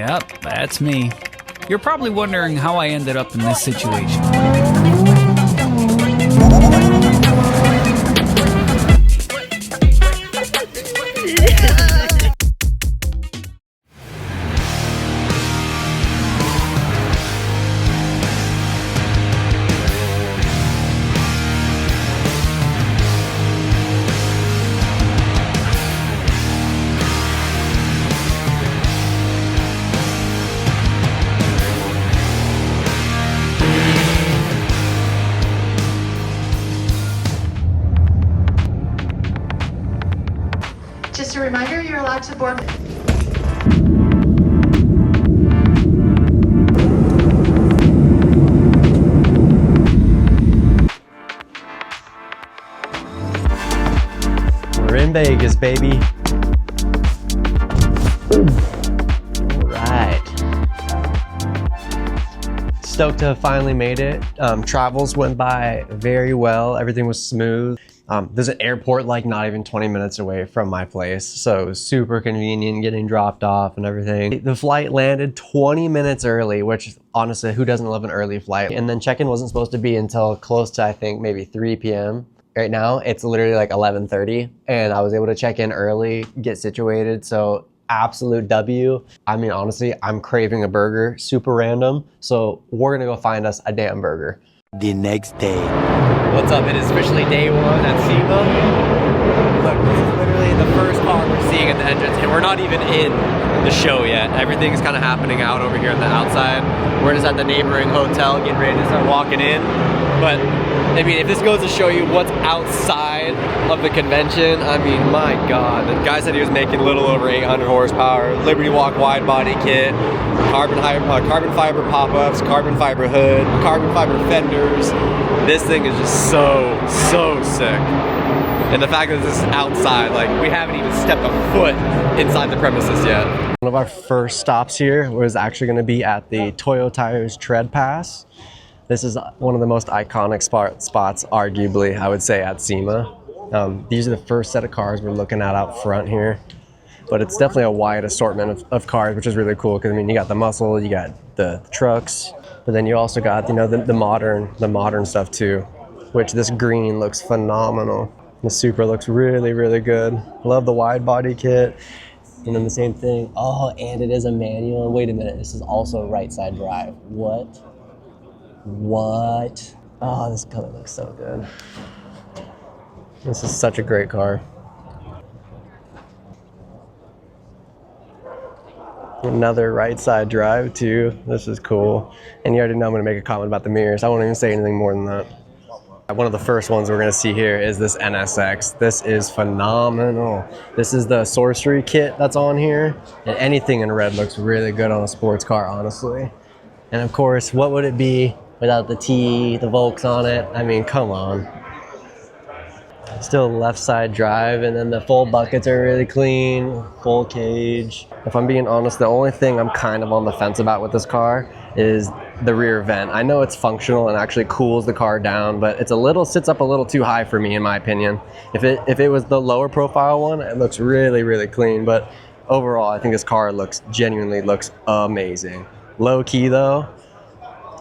Yep, that's me. You're probably wondering how I ended up in this situation. Just a reminder, you're allowed to board. We're in Vegas, baby. All right. Stoked to have finally made it. Travels went by very well. Everything was smooth. There's an airport like not even 20 minutes away from my place, so it was super convenient getting dropped off and everything. The flight landed 20 minutes early, which honestly, who doesn't love an early flight? And then check-in wasn't supposed to be until close to, I think, maybe 3 p.m. Right now, it's literally like 11:30, and I was able to check in early, get situated, so absolute W. I mean, honestly, I'm craving a burger, super random, so we're gonna go find us a damn burger. The next day. What's up? It is officially day one at SEMA. Look, this is literally the first car we're seeing at the entrance, and we're not even in the show yet. Everything's kind of happening out over here on the outside. We're just at the neighboring hotel getting ready to start walking in. But, I mean, if this goes to show you what's outside of the convention, I mean, my God. The guy said he was making a little over 800 horsepower, Liberty Walk wide body kit, carbon fiber pop-ups, carbon fiber hood, carbon fiber fenders. This thing is just so sick. And the fact that this is outside, like, we haven't even stepped a foot inside the premises yet. One of our first stops here was actually going to be at the Toyo Tires Treadpass. This is one of the most iconic spots, arguably, I would say, at SEMA. These are the first set of cars we're looking at out front here. But it's definitely a wide assortment of cars, which is really cool, because I mean, you got the muscle, you got the trucks, but then you also got, you know, the modern stuff too, which this green looks phenomenal. The Supra looks really good. Love the wide body kit. And then the same thing. Oh, and it is a manual. Wait a minute, this is also right side drive. What? Oh, this color looks so good. This is such a great car. Another right side drive too. This is cool. And you already know I'm gonna make a comment about the mirrors. I won't even say anything more than that. One of the first ones we're gonna see here is this NSX. This is phenomenal. This is the Sorcery kit that's on here. And anything in red looks really good on a sports car, honestly. And of course, what would it be without the T, the Volks on it? I mean, come on. Still left side drive, and then the full buckets are really clean, full cage. If I'm being honest, the only thing I'm kind of on the fence about with this car is the rear vent. I know it's functional and actually cools the car down, but it's sits up a little too high for me, in my opinion. If it was the lower profile one, it looks really clean, but overall, I think this car genuinely looks amazing. Low key though,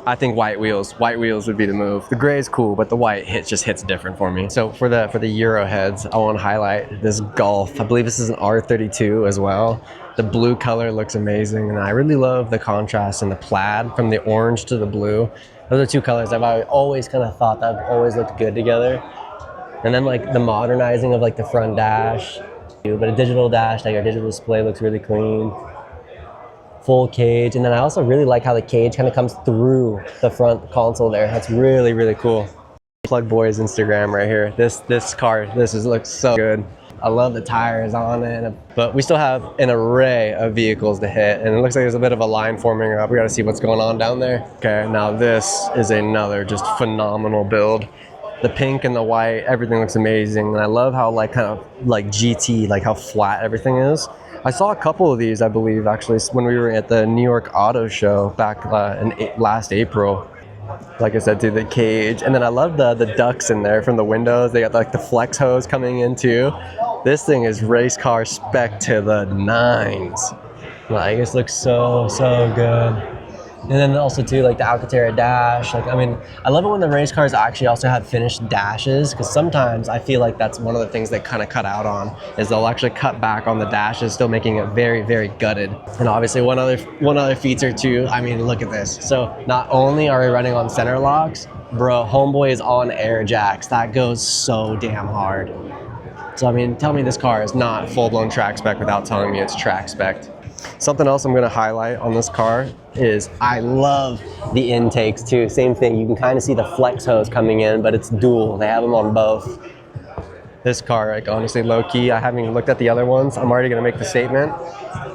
I think white wheels would be the move. The gray is cool, but the white just hits different for me. So for the Euro heads, I want to highlight this Golf. I believe this is an R32 as well. The blue color looks amazing, and I really love the contrast in the plaid from the orange to the blue. Those are two colors I've always kind of thought that have always looked good together. And then like the modernizing of like the front dash, but a digital dash, like our digital display looks really clean. Full cage, and then I also really like how the cage kind of comes through the front console there. That's really cool. Plug Boy's Instagram right here. This car, looks so good. I love the tires on it, but we still have an array of vehicles to hit, and it looks like there's a bit of a line forming up. We got to see what's going on down there. Okay, now this is another just phenomenal build. The pink and the white, everything looks amazing, and I love how like kind of like GT, like how flat everything is. I saw a couple of these, I believe, actually, when we were at the New York Auto Show back in last April. Like I said, to the cage. And then I love the ducts in there from the windows. They got like the flex hose coming in too. This thing is race car spec to the nines. Like, this looks so good. And then also too, like the Alcantara dash. Like, I mean, I love it when the race cars actually also have finished dashes, because sometimes I feel like that's one of the things they kind of cut out on, is they'll actually cut back on the dashes, still making it very gutted. And obviously one other feature too, I mean, look at this. So not only are we running on center locks, bro, homeboy is on air jacks. That goes so damn hard. So I mean, tell me this car is not full-blown track spec without telling me it's track spec. Something else I'm going to highlight on this car is I love the intakes too. Same thing, you can kind of see the flex hose coming in, but it's dual. They have them on both. This car, like, honestly, low-key, I haven't even looked at the other ones. I'm already going to make the statement.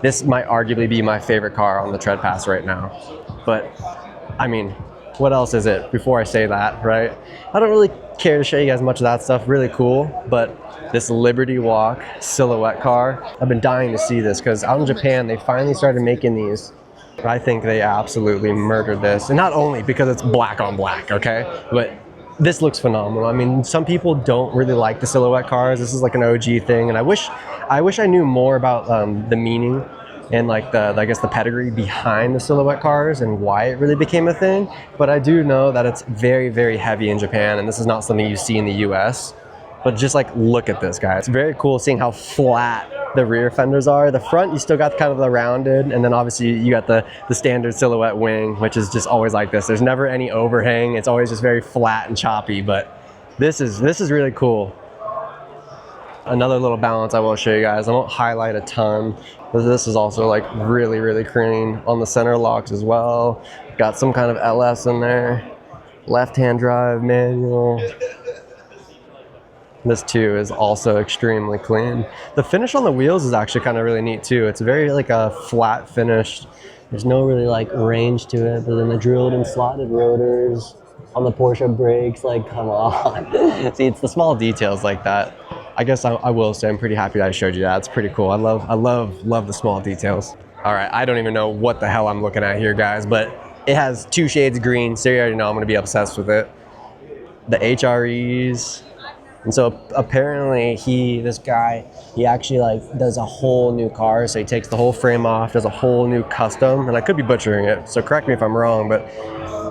This might arguably be my favorite car on the Treadpass right now. But, I mean, what else is it before I say that, right? I don't really care to show you guys much of that stuff. Really cool, but this Liberty Walk silhouette car, I've been dying to see this because out in Japan, they finally started making these. I think they absolutely murdered this. And not only because it's black on black, okay? But this looks phenomenal. I mean, some people don't really like the silhouette cars. This is like an OG thing. And I wish I knew more about the meaning and like I guess the pedigree behind the silhouette cars and why it really became a thing. But I do know that it's very heavy in Japan, and this is not something you see in the US. But just like, look at this, guy. It's very cool seeing how flat the rear fenders are. The front, you still got kind of the rounded, and then obviously you got the standard silhouette wing, which is just always like this. There's never any overhang. It's always just very flat and choppy, but this is really cool. Another little balance I will show you guys. I won't highlight a ton, but this is also like really clean on the center locks as well. Got some kind of LS in there. Left-hand drive manual. This too is also extremely clean. The finish on the wheels is actually kind of really neat too. It's very like a flat finish. There's no really like range to it, but then the drilled and slotted rotors on the Porsche brakes, like, come on. See, it's the small details like that. I guess I will say I'm pretty happy that I showed you that. It's pretty cool. I love the small details. All right, I don't even know what the hell I'm looking at here, guys, but it has 2 shades of green, so you already know I'm gonna be obsessed with it. The HREs. And so apparently this guy, he actually like does a whole new car. So he takes the whole frame off, does a whole new custom, and I could be butchering it, so correct me if I'm wrong, but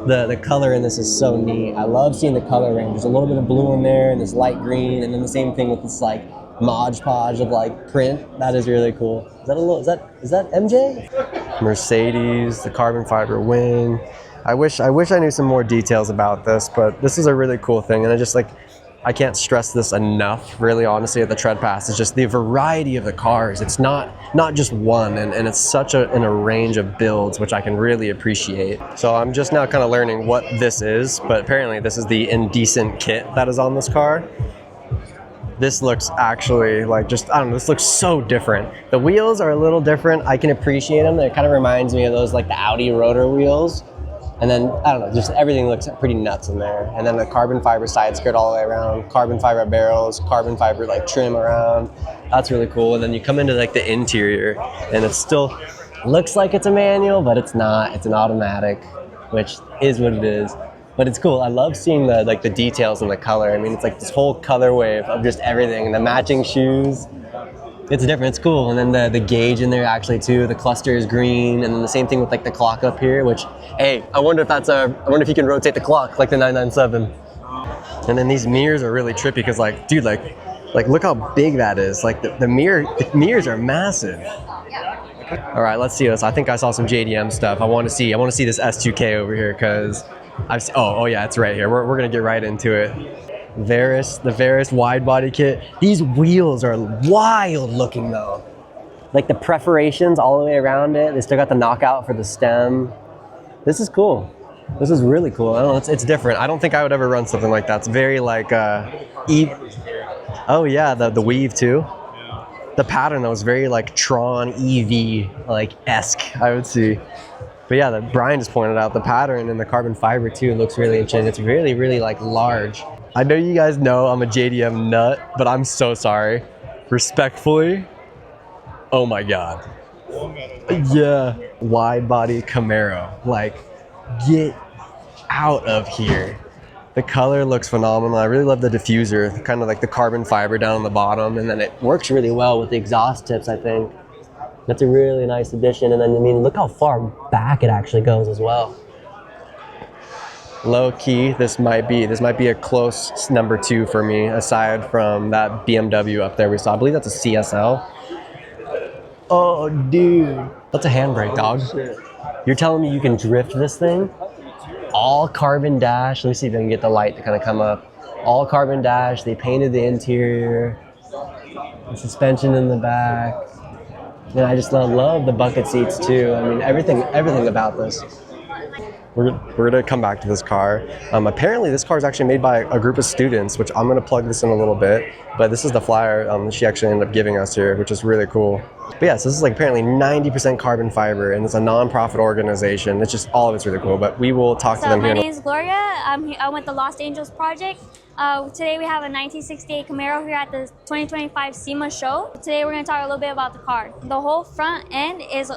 the color in this is so neat. I love seeing the color range. There's a little bit of blue in there and this light green, and then the same thing with this like Mod Podge of like print. That is really cool. Is that MJ? Mercedes, the carbon fiber wing. I wish I knew some more details about this, but this is a really cool thing, and I can't stress this enough, really, honestly, at the Treadpass. It's just the variety of the cars. It's not just one, and it's such in a range of builds, which I can really appreciate. So I'm just now kind of learning what this is, but apparently this is the indecent kit that is on this car. This looks actually like just, I don't know, this looks so different. The wheels are a little different. I can appreciate them. It kind of reminds me of those like the Audi rotor wheels. And then, I don't know, just everything looks pretty nuts in there. And then the carbon fiber side skirt all the way around, carbon fiber barrels, carbon fiber like trim around. That's really cool. And then you come into like the interior, and it still looks like it's a manual, but it's not. It's an automatic, which is what it is. But it's cool. I love seeing the details and the color. I mean, it's like this whole color wave of just everything, and the matching shoes. It's different, it's cool. And then the gauge in there actually too, the cluster is green, and then the same thing with like the clock up here, which, hey, I wonder if you can rotate the clock like the 997. And then these mirrors are really trippy because like, dude, like look how big that is. Like the mirrors are massive. All right, let's see this. I think I saw some JDM stuff. I want to see this S2K over here because oh yeah, it's right here. We're gonna get right into it. The Veris wide body kit. These wheels are wild looking though. Like the perforations all the way around it. They still got the knockout for the stem. This is cool. This is really cool. I don't know, it's different. I don't think I would ever run something like that. It's very like oh yeah, the weave too. The pattern though is very like Tron EV like esque, I would see. But yeah, Brian just pointed out the pattern and the carbon fiber too looks really interesting. It's really like large. I know you guys know I'm a JDM nut, but I'm so sorry. Respectfully, oh my God. Yeah, wide body Camaro. Like, get out of here. The color looks phenomenal. I really love the diffuser, kind of like the carbon fiber down on the bottom, and then it works really well with the exhaust tips, I think. That's a really nice addition. And then, I mean, look how far back it actually goes as well. Low key, this might be a close number 2 for me, aside from that BMW up there we saw. I believe that's a CSL. Oh, dude. That's a handbrake, dog. You're telling me you can drift this thing? All carbon dash. Let me see if I can get the light to kind of come up. All carbon dash. They painted the interior. The suspension in the back. And I just love the bucket seats too. I mean, everything about this. We're gonna come back to this car. Apparently this car is actually made by a group of students, which I'm gonna plug this in a little bit, but this is the flyer she actually ended up giving us here, which is really cool. But yeah, so this is like apparently 90% carbon fiber, and it's a non-profit organization. It's just, all of it's really cool, but we will talk to them here. My name is Gloria. I'm with the Los Angeles Project. Today we have a 1968 Camaro here at the 2025 SEMA show. Today we're gonna talk a little bit about the car. The whole front end is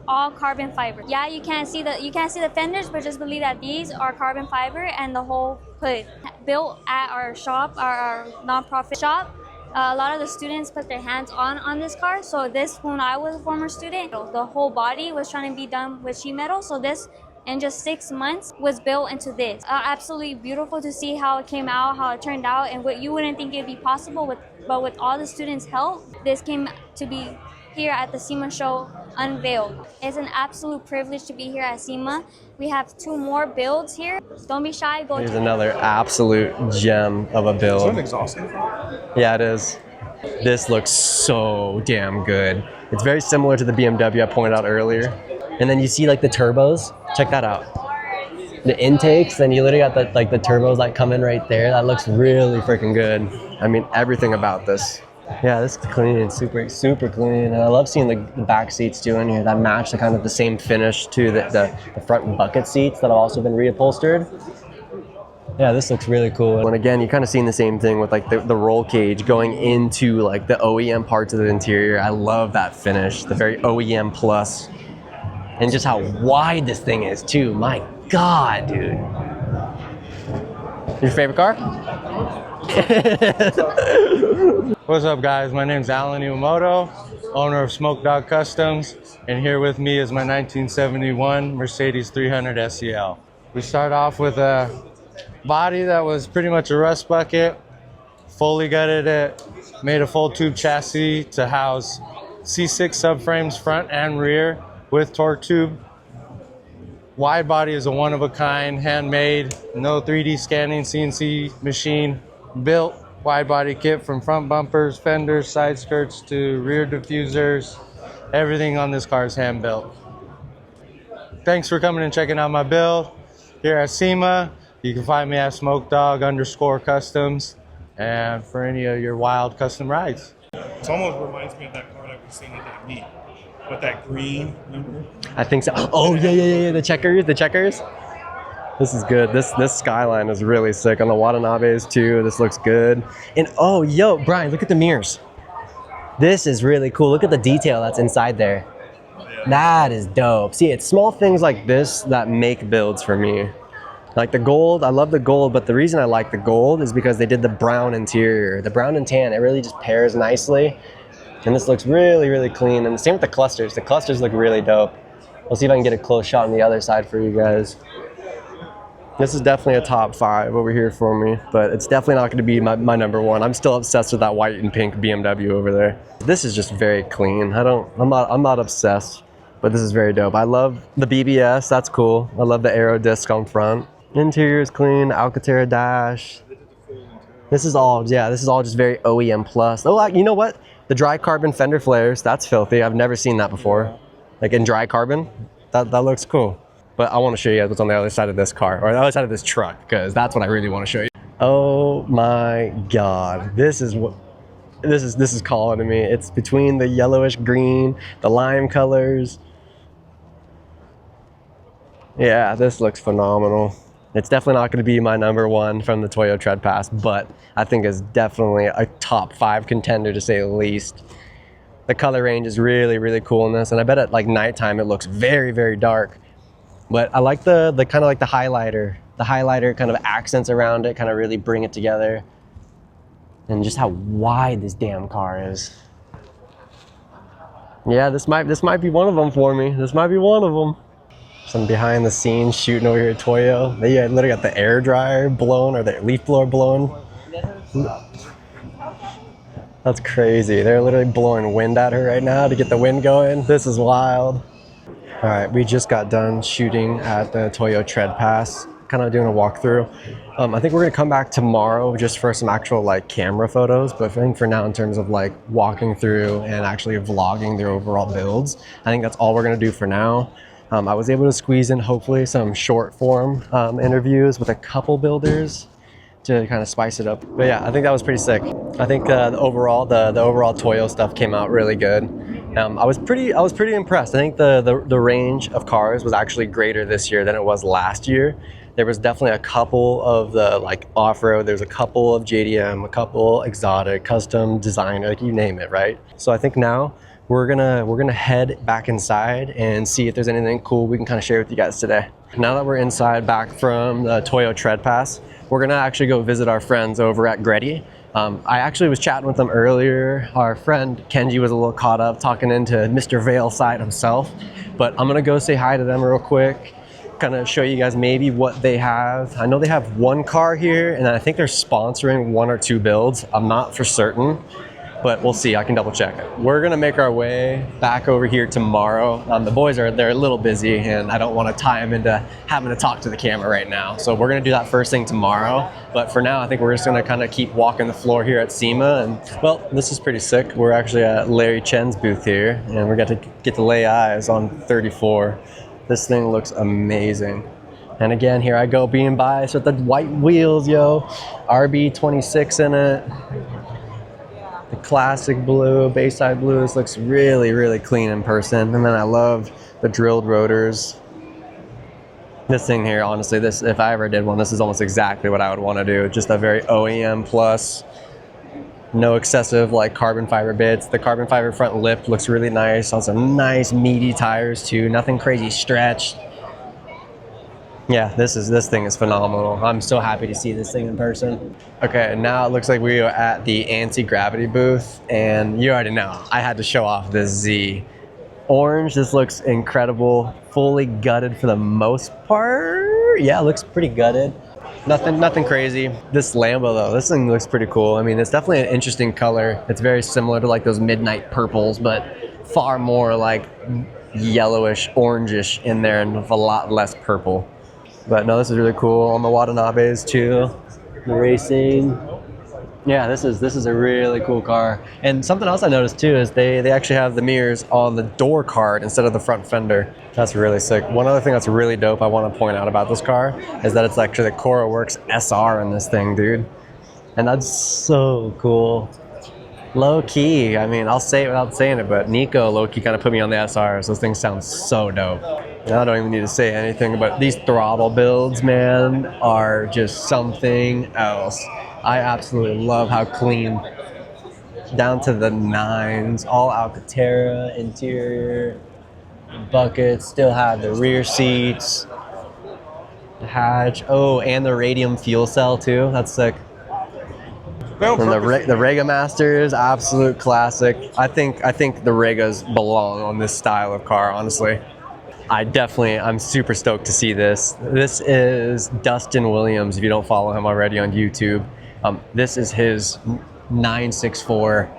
all carbon fiber. Yeah, you can't see the fenders, but just believe that these are carbon fiber, and the whole hood built at our shop, our nonprofit shop. A lot of the students put their hands on this car. So this, when I was a former student, the whole body was trying to be done with sheet metal. So this, in just 6 months, was built into this. Absolutely beautiful to see how it came out, how it turned out, and what you wouldn't think it'd be possible, but with all the students' help, this came to be here at the SEMA show unveiled. It's an absolute privilege to be here at SEMA. We have 2 more builds here. Don't be shy. Here's another absolute gem of a build. Is that an exhaust fan? Yeah, it is. This looks so damn good. It's very similar to the BMW I pointed out earlier. And then you see like the turbos. Check that out. The intakes, and you literally got the turbos like coming right there. That looks really freaking good. I mean, everything about this. Yeah, this is clean, super clean. And I love seeing the back seats too in here that match the kind of the same finish to the front bucket seats that have also been reupholstered. Yeah, this looks really cool. And again, you're kind of seeing the same thing with like the roll cage going into like the OEM parts of the interior. I love that finish, the very OEM plus. And just how wide this thing is too. My God, dude. Your favorite car? What's up, guys? My name's Alan Iwamoto, owner of Smoke Dog Customs, and here with me is my 1971 Mercedes 300 SEL. We start off with a body that was pretty much a rust bucket, fully gutted it, made a full tube chassis to house C6 subframes front and rear with torque tube. Wide body is a one-of-a-kind, handmade, no 3D scanning, CNC machine built wide body kit from front bumpers, fenders, side skirts to rear diffusers. Everything on this car is hand built. Thanks for coming and checking out my build here at SEMA. You can find me at smokedog_customs, and for any of your wild custom rides. It almost reminds me of that car that we've seen at that meet. With that green, remember? I think so. Oh yeah. The checkers. This is good. This skyline is really sick on the Watanabes too. This looks good. And oh, yo, Brian, look at the mirrors. This is really cool. Look at the detail that's inside there. That is dope. See, it's small things like this that make builds for me. Like the gold, I love the gold, but the reason I like the gold is because they did the brown interior. The brown and tan, it really just pairs nicely. And this looks really clean. And the same with the clusters. The clusters look really dope. We'll see if I can get a close shot on the other side for you guys. This is definitely a top 5 over here for me, but it's definitely not gonna be my number 1. I'm still obsessed with that white and pink BMW over there. This is just very clean. I'm not obsessed, but this is very dope. I love the BBS, that's cool. I love the aero disc on front. Interior is clean, Alcantara dash. This is all just very OEM plus. Oh, you know what? The dry carbon fender flares, that's filthy. I've never seen that before. Like in dry carbon, that looks cool. But I want to show you guys what's on the other side of this car, or the other side of this truck, because that's what I really want to show you. Oh my God, this is calling to me. It's between the yellowish green, the lime colors. Yeah, this looks phenomenal. It's definitely not going to be my number 1 from the Toyo Treadpass, but I think it's definitely a top 5 contender to say the least. The color range is really cool in this, and I bet at like nighttime it looks very dark. But I like the kind of like the highlighter kind of accents around it, kind of really bring it together. And just how wide this damn car is. Yeah, this might be one of them for me. This might be one of them. Some behind the scenes shooting over here at Toyo. They literally got the air dryer blowing or the leaf blower blowing. That's crazy. They're literally blowing wind at her right now to get the wind going. This is wild. All right, we just got done shooting at the Toyo Treadpass, kind of doing a walkthrough. I think we're gonna come back tomorrow just for some actual like camera photos, but I think for now in terms of like walking through and actually vlogging their overall builds, I think that's all we're gonna do for now. I was able to squeeze in hopefully some short form interviews with a couple builders to kind of spice it up. But yeah, I think that was pretty sick. I think the overall Toyo stuff came out really good. I was pretty impressed. I think the range of cars was actually greater this year than it was last year. There was definitely a couple of the like off-road, there's a couple of JDM, a couple exotic, custom, design, like you name it, right? So I think now we're gonna head back inside and see if there's anything cool we can kind of share with you guys today. Now that we're inside back from the Toyo Treadpass, we're gonna actually go visit our friends over at Gretty. I actually was chatting with them earlier. Our friend Kenji was a little caught up talking into Mr. Vale side himself, but I'm gonna go say hi to them real quick, kind of show you guys maybe what they have. I know they have one car here, and I think they're sponsoring 1 or 2 builds. I'm not for certain, but we'll see. I can double check. We're gonna make our way back over here tomorrow. The boys they're a little busy, and I don't want to tie them into having to talk to the camera right now. So we're gonna do that first thing tomorrow. But for now, I think we're just gonna kind of keep walking the floor here at SEMA. And well, this is pretty sick. We're actually at Larry Chen's booth here, and we're gonna get to lay eyes on 34. This thing looks amazing. And again, here I go being biased with the white wheels, yo. RB26 in it. The classic blue, Bayside blue. This looks really, really clean in person. And then I love the drilled rotors. This thing here, honestly, if I ever did one, this is almost exactly what I would want to do. Just a very OEM plus, no excessive like carbon fiber bits. The carbon fiber front lip looks really nice. On some nice meaty tires too. Nothing crazy stretched. Yeah, this thing is phenomenal. I'm so happy to see this thing in person. Okay, now it looks like we are at the anti-gravity booth, and you already know, I had to show off this Z. Orange, this looks incredible. Fully gutted for the most part. Yeah, it looks pretty gutted. Nothing crazy. This Lambo though, this thing looks pretty cool. I mean, it's definitely an interesting color. It's very similar to like those midnight purples, but far more like yellowish, orangish in there and with a lot less purple. But no, this is really cool. On the Watanabes too, the racing. Yeah, this is a really cool car. And something else I noticed too is they actually have the mirrors on the door card instead of the front fender. That's really sick. One other thing that's really dope I want to point out about this car is that it's actually the CoraWorks SR in this thing, dude. And that's so cool. Low key, I mean, I'll say it without saying it, but Nico low key kind of put me on the SRs. Those things sound so dope. I don't even need to say anything, but these throttle builds, man, are just something else. I absolutely love how clean, down to the 9s, all Alcantara, interior, buckets, still have the rear seats, the hatch, oh, and the radium fuel cell too, that's sick. And the Rega Masters, absolute classic. I think the Regas belong on this style of car, honestly. I'm super stoked to see this. This is Dustin Williams, if you don't follow him already on YouTube. This is his 964.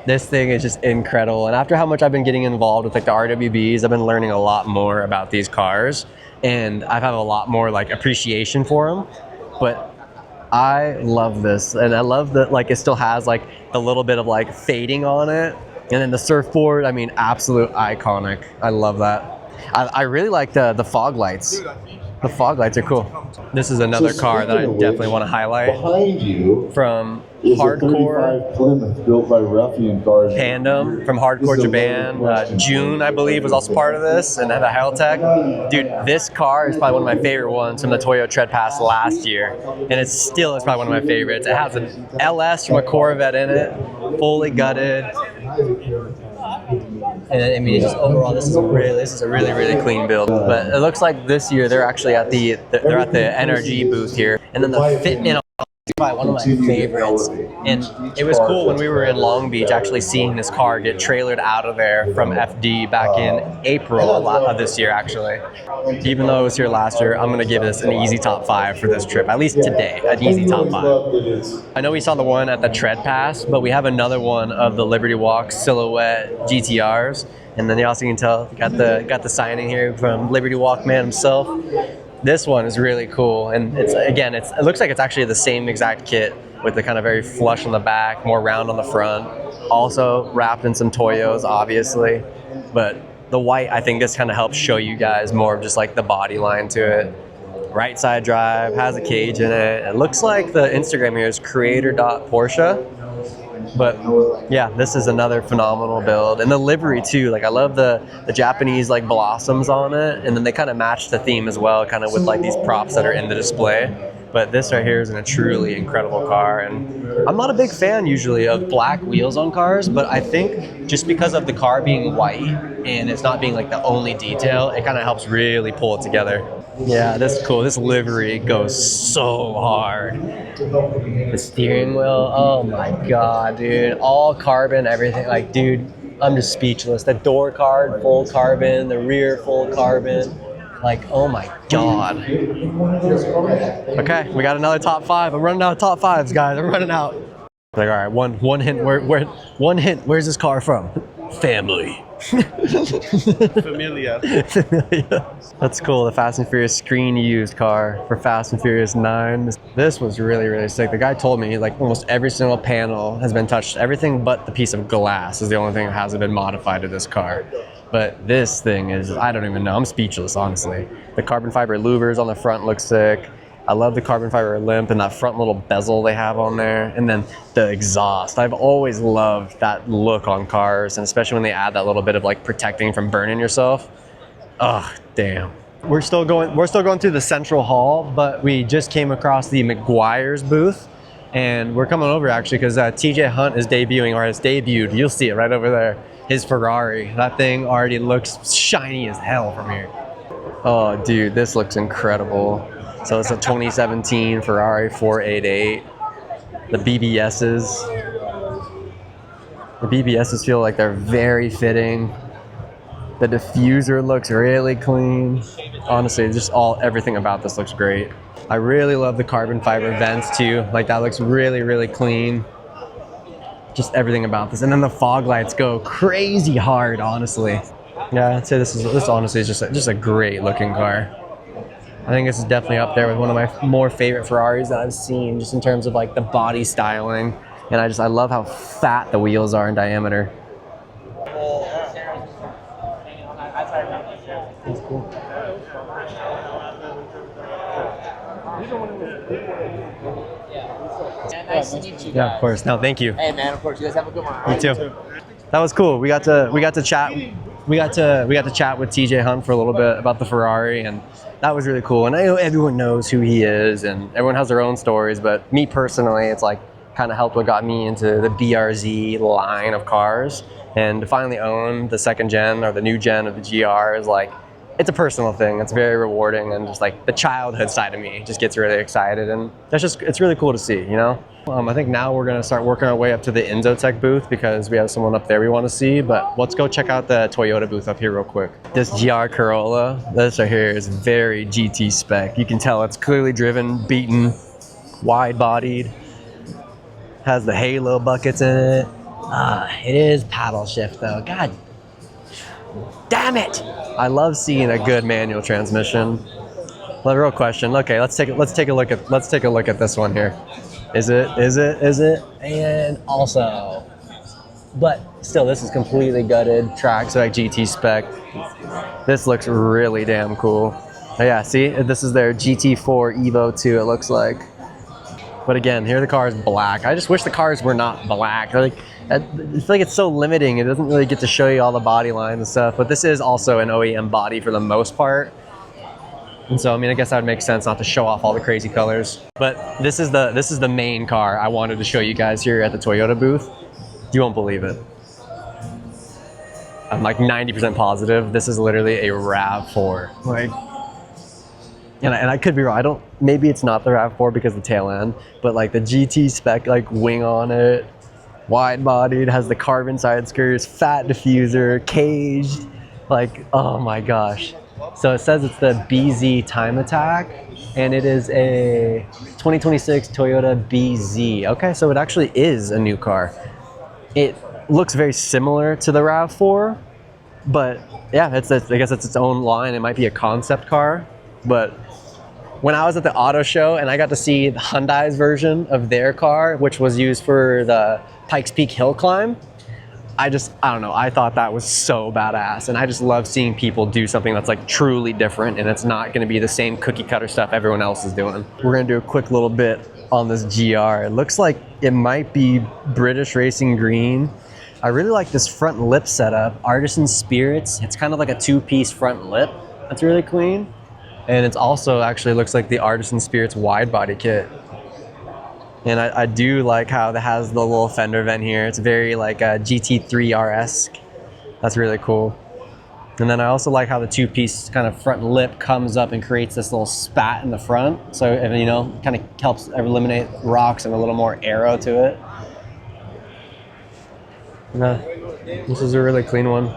This thing is just incredible. And after how much I've been getting involved with like the RWBs, I've been learning a lot more about these cars. And I have a lot more like appreciation for them. But I love this. And I love that like it still has like the little bit of like fading on it. And then the surfboard, I mean, absolute iconic. I love that. I really like the fog lights. The fog lights are cool. This is another car that I definitely want to highlight. Behind you from is Hardcore a 35 Plymouth built by Ruffian Cars. Tandem from Hardcore Japan. June, I believe, was also part of this, and had a Helltech. Dude, this car is probably one of my favorite ones from the Toyo Treadpass last year, and it still is probably one of my favorites. It has an LS from a Corvette in it, fully gutted. And I mean, it's just overall, this is a really, really clean build. But it looks like this year they're actually at the NRG booth here, and then the fitment on Probably one of my favorites, and it was cool when we were in Long Beach actually seeing this car get trailered out of there from FD back in April of this year actually. Even though it was here last year, I'm gonna give this an easy top 5 for this trip, at least today, an easy top 5. I know we saw the one at the Treadpass, but we have another one of the Liberty Walk Silhouette GTRs, and then you also can tell got the signing here from Liberty Walk man himself. This one is really cool, and it looks like it's actually the same exact kit with the kind of very flush on the back, more round on the front. Also wrapped in some Toyos, obviously, but the white, I think this kind of helps show you guys more of just like the body line to it. Right side drive, has a cage in it. It looks like the Instagram here is creator.porsche. But yeah, this is another phenomenal build. And the livery too, like I love the Japanese like blossoms on it. And then they kind of match the theme as well, kind of with like these props that are in the display. But this right here is a truly incredible car. And I'm not a big fan usually of black wheels on cars, but I think just because of the car being white and it's not being like the only detail, it kind of helps really pull it together. Yeah, this is cool. This livery goes so hard. The steering wheel, oh my god, dude. All carbon, everything. Like, dude, I'm just speechless. The door card, full carbon. The rear, full carbon. Like, oh my god. Okay, we got another top 5. I'm running out of top 5s, guys. I'm running out. Like, all right, one hint. One hint. Where's this car from? Family. Familia. That's cool. The Fast and Furious screen used car for Fast and Furious 9. This was really, really sick. The guy told me like almost every single panel has been touched. Everything but the piece of glass is the only thing that hasn't been modified to this car. But this thing is, I don't even know. I'm speechless, honestly. The carbon fiber louvers on the front look sick. I love the carbon fiber limp and that front little bezel they have on there. And then the exhaust. I've always loved that look on cars, and especially when they add that little bit of like protecting from burning yourself. Oh, damn. We're still going through the central hall, but we just came across the McGuire's booth. And we're coming over actually because TJ Hunt is debuting, or has debuted. You'll see it right over there. His Ferrari. That thing already looks shiny as hell from here. Oh, dude, this looks incredible. So it's a 2017 Ferrari 488. The BBSs. The BBSs feel like they're very fitting. The diffuser looks really clean. Honestly, just everything about this looks great. I really love the carbon fiber vents too. Like that looks really, really clean. Just everything about this. And then the fog lights go crazy hard, honestly. Yeah, I'd say this honestly is just a great looking car. I think this is definitely up there with one of my more favorite Ferraris that I've seen, just in terms of like the body styling. And I love how fat the wheels are in diameter. That's cool. Nice to meet you guys. Yeah, of course. No, thank you. Hey man, of course. You guys have a good one. Me too. That was cool. We got to chat. We got to chat with TJ Hunt for a little bit about the Ferrari, and that was really cool. And I know everyone knows who he is, and everyone has their own stories. But me personally, it's like kind of helped what got me into the BRZ line of cars, and to finally own the second gen or the new gen of the GR is like, it's a personal thing. It's very rewarding, and just like the childhood side of me just gets really excited, and it's really cool to see, you know? I think now we're gonna start working our way up to the Inzotech booth because we have someone up there we wanna see, but let's go check out the Toyota booth up here real quick. This GR Corolla, this right here is very GT spec. You can tell it's clearly driven, beaten, wide-bodied, has the halo buckets in it. It is paddle shift though, God damn it! I love seeing a good manual transmission. Well, real question. Okay, let's take a look at this one here. Is it? And also, but still, this is completely gutted. Tracks like GT spec. This looks really damn cool. Oh, yeah, see, this is their GT4 Evo 2. It looks like. But again, here the car is black. I just wish the cars were not black. Like, I feel like it's so limiting. It doesn't really get to show you all the body lines and stuff. But this is also an OEM body for the most part. And so, I mean, I guess that would make sense not to show off all the crazy colors. But this is the main car I wanted to show you guys here at the Toyota booth. You won't believe it. I'm like 90% positive this is literally a RAV4. Like, and I could be wrong. Maybe it's not the RAV4 because of the tail end, but like the GT spec like wing on it, wide bodied, has the carbon side skirts, fat diffuser, caged, like, oh my gosh. So it says it's the BZ Time Attack, and it is a 2026 Toyota BZ. Okay, so it actually is a new car. It looks very similar to the RAV4, but yeah, I guess it's its own line. It might be a concept car, but when I was at the auto show and I got to see Hyundai's version of their car, which was used for the Pikes Peak hill climb, I don't know, I thought that was so badass. And I just love seeing people do something that's like truly different, and it's not gonna be the same cookie cutter stuff everyone else is doing. We're gonna do a quick little bit on this GR. It looks like it might be British Racing Green. I really like this front lip setup, Artisan Spirits. It's kind of like a two-piece front lip. That's really clean. And it's also actually looks like the Artisan Spirits wide body kit. And I do like how it has the little fender vent here. It's very like a GT3 R-esque. That's really cool. And then I also like how the two-piece kind of front lip comes up and creates this little spat in the front. So, you know, kind of helps eliminate rocks and a little more aero to it. This is a really clean one.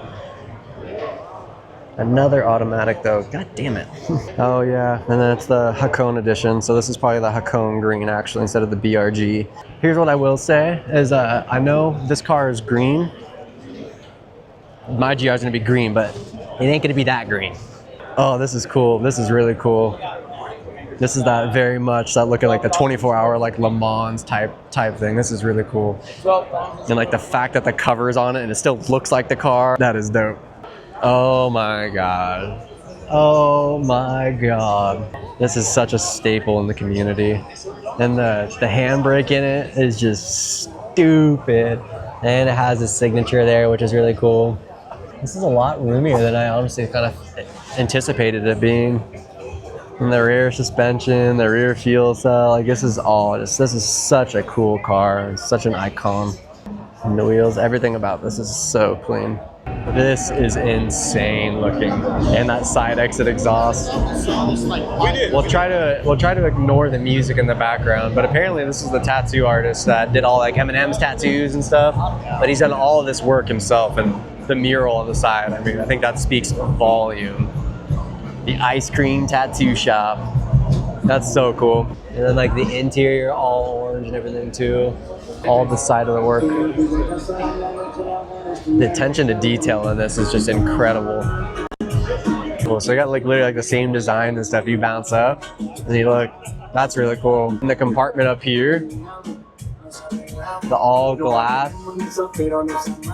Another automatic though, god damn it. Oh yeah, and then it's the Hakone edition. So this is probably the Hakone green actually instead of the BRG. Here's what I will say is I know this car is green. My GR is gonna be green, but it ain't gonna be that green. Oh, this is cool. This is really cool. This is that very much that looking like the 24-hour like Le Mans type thing. This is really cool. And like the fact that the cover is on it and it still looks like the car, that is dope. Oh my god. Oh my god. This is such a staple in the community. And the handbrake in it is just stupid. And it has a signature there, which is really cool. This is a lot roomier than I honestly kind of anticipated it being. And the rear suspension, the rear fuel cell, like this is such a cool car. It's such an icon. And the wheels, everything about this is so clean. This is insane looking, and that side exit exhaust. We'll try to ignore the music in the background, but apparently this is the tattoo artist that did all like Eminem's tattoos and stuff. But he's done all of this work himself, and the mural on the side. I mean, I think that speaks volume. The ice cream tattoo shop. That's so cool. And then like the interior, all orange and everything too. All the side of the work. The attention to detail in this is just incredible. Cool. So I got like literally like the same design and stuff. You bounce up and you look, that's really cool. And the compartment up here, the all glass.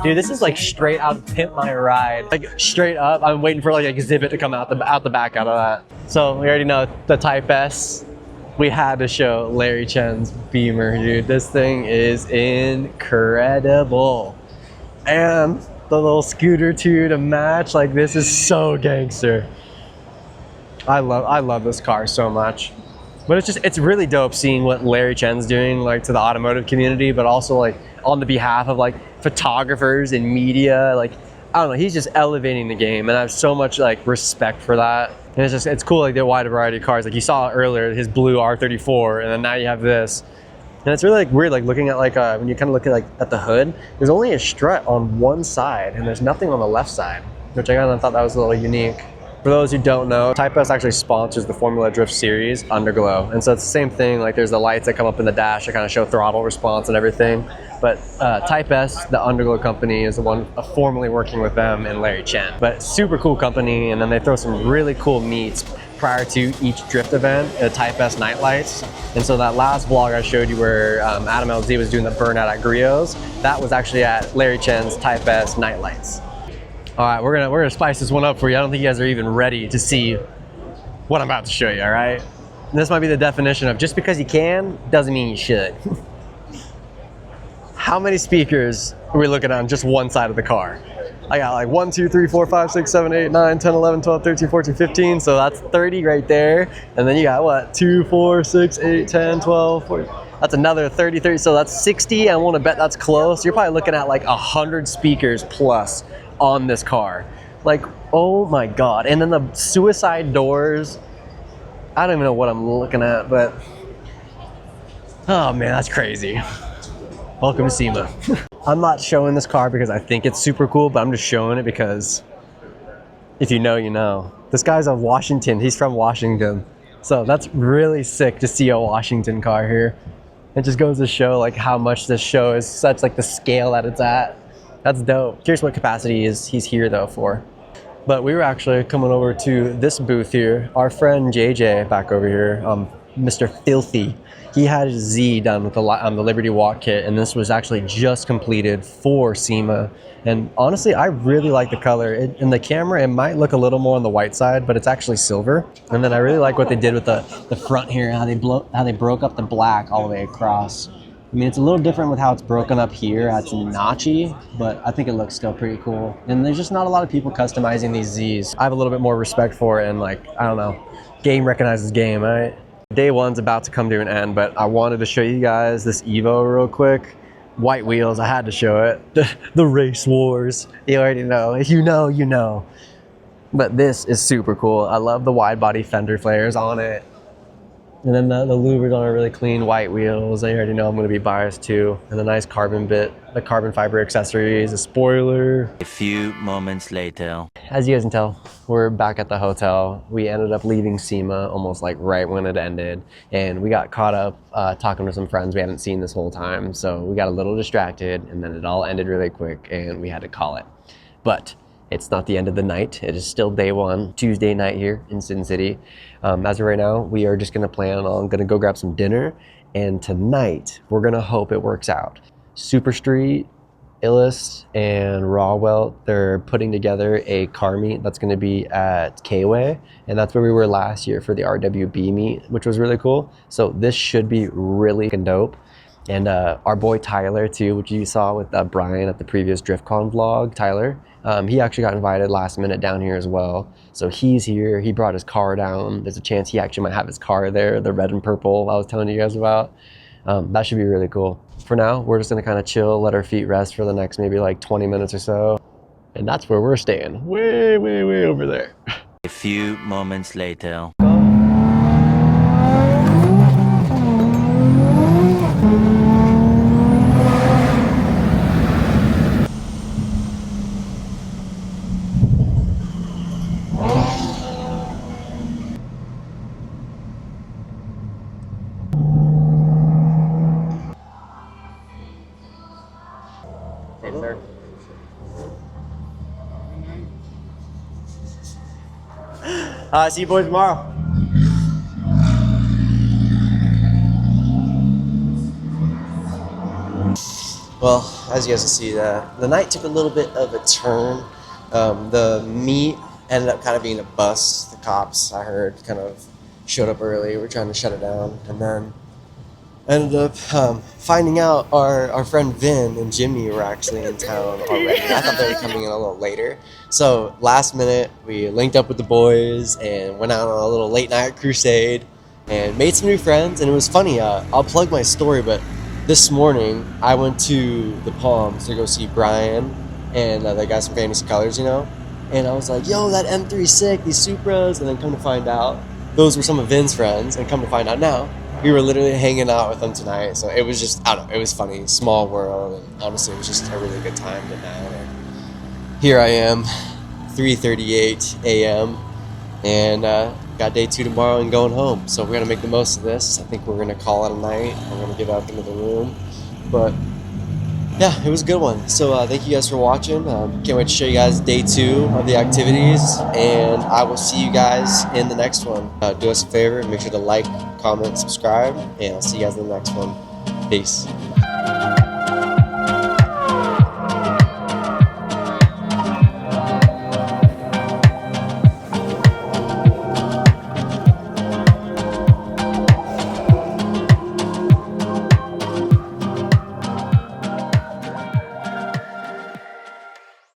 Dude, this is like straight out of Pimp My Ride. Like straight up, I'm waiting for like an exhibit to come out the back out of that. So we already know the Type S. We had to show Larry Chen's Beamer, dude. This thing is incredible. And the little scooter too to match, like this is so gangster. I love this car so much. But it's really dope seeing what Larry Chen's doing like to the automotive community, but also like on the behalf of like photographers and media. Like, I don't know, he's just elevating the game, and I have so much like respect for that. And it's cool, like the wide variety of cars. Like you saw earlier, his blue R34, and then now you have this. And it's really like weird, like looking at like when you kind of look at like at the hood, there's only a strut on one side, and there's nothing on the left side, which I kind of thought that was a little unique. For those who don't know, Type S actually sponsors the Formula Drift Series Underglow. And so it's the same thing, like there's the lights that come up in the dash that kind of show throttle response and everything. But Type S, the Underglow company, is the one formerly working with them and Larry Chen. But super cool company, and then they throw some really cool meets prior to each drift event at Type S night lights. And so that last vlog I showed you where Adam LZ was doing the burnout at Griot's, that was actually at Larry Chen's Type S night lights. All right, we're gonna spice this one up for you. I don't think you guys are even ready to see what I'm about to show you, all right? And this might be the definition of just because you can, doesn't mean you should. How many speakers are we looking at on just one side of the car? I got like 1, 2, 3, 4, 5, 6, 7, 8, 9, 10, 11, 12, 13, 14, 15. So that's 30 right there. And then you got what? 2, 4, 6, 8, 10, 12, 14. That's another 30. So that's 60. I want to bet that's close. You're probably looking at like 100 speakers plus on this car. Like, oh my God. And then the suicide doors. I don't even know what I'm looking at, but oh man, that's crazy. Welcome to SEMA. I'm not showing this car because I think it's super cool, but I'm just showing it because if you know, you know. This guy's a Washington, he's from Washington. So that's really sick to see a Washington car here. It just goes to show like how much this show is such like the scale that it's at. That's dope. Curious what capacity he's here though for. But we were actually coming over to this booth here. Our friend JJ back over here, Mr. Filthy, he had his Z done with the Liberty Walk kit, and this was actually just completed for SEMA. And honestly, I really like the color. In the camera, it might look a little more on the white side, but it's actually silver. And then I really like what they did with the front here, how they broke up the black all the way across. I mean, it's a little different with how it's broken up here. It's notchy, but I think it looks still pretty cool. And there's just not a lot of people customizing these Zs. I have a little bit more respect for it, and like, I don't know, game recognizes game, right? Day one's about to come to an end, but I wanted to show you guys this Evo real quick. White wheels, I had to show it. The race wars, you already know. If you know, you know. But this is super cool. I love the wide body fender flares on it. And then the louvers on are really clean white wheels. I already know I'm gonna be biased too. And the nice carbon bit, the carbon fiber accessories, a spoiler. A few moments later. As you guys can tell, we're back at the hotel. We ended up leaving SEMA almost like right when it ended. And we got caught up talking to some friends we hadn't seen this whole time. So we got a little distracted, and then it all ended really quick and we had to call it. But it's not the end of the night. It is still day one, Tuesday night here in Sin City. As of right now, we are just gonna plan on gonna go grab some dinner, and tonight we're gonna hope it works out. Super Street, Illis, and Rawwell, they're putting together a car meet that's gonna be at K-Way, and that's where we were last year for the RWB meet, which was really cool. So this should be really dope. And our boy Tyler too, which you saw with Brian at the previous DriftCon vlog, Tyler, he actually got invited last minute down here as well. So he's here, he brought his car down. There's a chance he actually might have his car there, the red and purple I was telling you guys about. That should be really cool. For now, we're just gonna kind of chill, let our feet rest for the next maybe like 20 minutes or so. And that's where we're staying, way, way, way over there. A few moments later. See you boys tomorrow. Well, as you guys can see, the night took a little bit of a turn. The meet ended up kind of being a bust. The cops, I heard, kind of showed up early. We're trying to shut it down, and then ended up finding out our friend Vin and Jimmy were actually in town already. I thought they were coming in a little later. So last minute, we linked up with the boys and went out on a little late night crusade and made some new friends. And it was funny, I'll plug my story, but this morning I went to the Palms to go see Brian and the guys from Fantasy Colors, you know? And I was like, yo, that M3 is sick, these Supras. And then come to find out, those were some of Vin's friends. And come to find out now, we were literally hanging out with them tonight. So it was just, I don't know, it was funny, small world. And honestly, it was just a really good time tonight. And here I am, 3:38 a.m. and got day 2 tomorrow and going home. So we're gonna make the most of this. I think we're gonna call it a night. I'm gonna get up into the room. But yeah, it was a good one. So thank you guys for watching. Can't wait to show you guys day 2 of the activities, and I will see you guys in the next one. Do us a favor, make sure to like, comment, subscribe, and I'll see you guys in the next one. Peace.